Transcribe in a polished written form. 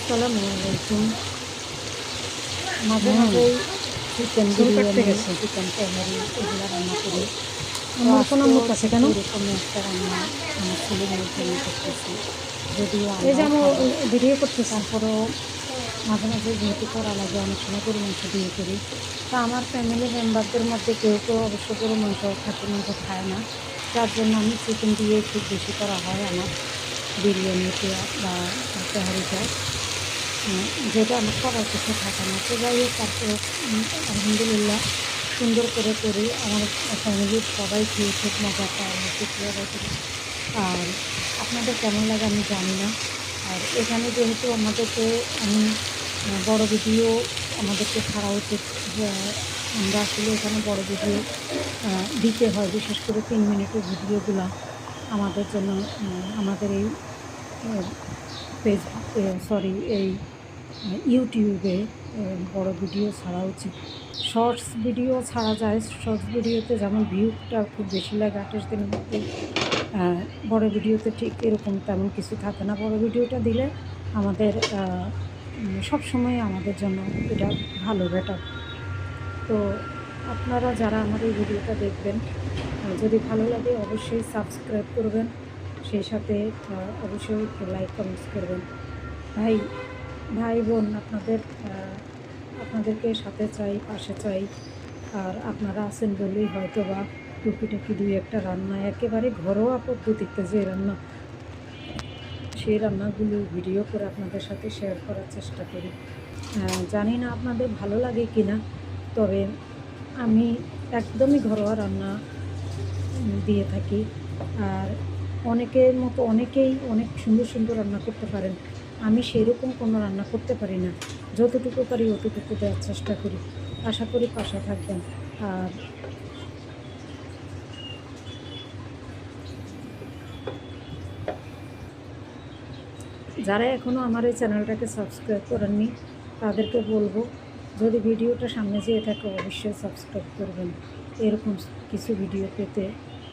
আসসালামু আলাইকুম। মাঝে মাঝেই চিকেন বিরিয়ানি, চিকেন তেহারি এগুলো রান্না করি। তো আমার ফোন আজকেও আম্মুর কাছে ঠিক কেন? এরকমই একটা রান্না আমার ছেলে মেয়ের জন্য করতেছি, যদিও এই যে আমরাও আমি খাবো। ভিডিও করতেছি। তারপরেও মাঝে মাঝে যেহেতু করা লাগে, অনেক সময় গরু মাংস দিয়ে করি। তা আমার ফ্যামিলি মেম্বারদের মধ্যে কেউ কেউ অবশ্য গরু মাংস, খাসি মাংস খায় না, যার জন্য আমি চিকেন দিয়ে খুব বেশি করা হয় আমার বিরিয়ানিতে বা তেহারিটা। যেটা আমার করার কিছু থাকে না, তো যাই হোক তারপরে আলহামদুলিল্লাহ সুন্দর করে করি। আমার ফ্যামিলির সবাই খেয়ে খুব মজা পায়, খুব মজা করি। আর আপনাদের কেমন লাগে আমি জানি না। আর এখানে যেহেতু আমাদেরকে আমি বড় ভিডিও আমাদেরকে ছাড়া উচিত, যে আমরা আসলে এখানে বড় ভিডিও দিতে হয়, বিশেষ করে 3 মিনিটের ভিডিওগুলো আমাদের জন্য, আমাদের এই ফেসবুকে, সরি, এই ইউটিউবে বড় ভিডিও ছাড়া উচিত। শর্টস ভিডিও ছাড়া যায়, শর্টস ভিডিওতে যেমন ভিউটা খুব বেশি লাগে 28 দিনের মধ্যে। বড় ভিডিওতে ঠিক এরকম তেমন কিছু থাকে না। বড় ভিডিওটা দিলে আমাদের সবসময় আমাদের জন্য এটা ভালো, বেটার। তো আপনারা যারা আমার এই ভিডিওটা দেখবেন, যদি ভালো লাগে অবশ্যই সাবস্ক্রাইব করবেন, সেই সাথে অবশ্যই একটু লাইক কমেন্টস করবেন। ভাই ভাই বোন আপনাদেরকে সাথে চাই, পাশে চাই। আর আপনারা আছেন বলেই হয়তো বা টুকিটাকি 2-1টা রান্না, একেবারে ঘরোয়া পদ্ধতিতে যে রান্না, সেই রান্নাগুলো ভিডিও করে আপনাদের সাথে শেয়ার করার চেষ্টা করি। জানি না আপনাদের ভালো লাগে কি না, তবে আমি একদমই ঘরোয়া রান্না দিয়ে থাকি। আর অনেকের মতো অনেকেই অনেক সুন্দর সুন্দর রান্না করতে পারেন, আমি সেরকম কোনো রান্না করতে পারি না। যতটুকু পারি অতটুকু দেওয়ার চেষ্টা করি। আশা করি পাশে থাকবেন। আর যারা এখনও আমার এই চ্যানেলটাকে সাবস্ক্রাইব করেননি, তাদেরকে বলবো, যদি ভিডিওটা সামনে যেয়ে থাকে অবশ্যই সাবস্ক্রাইব করবেন, এরকম কিছু ভিডিও পেতে।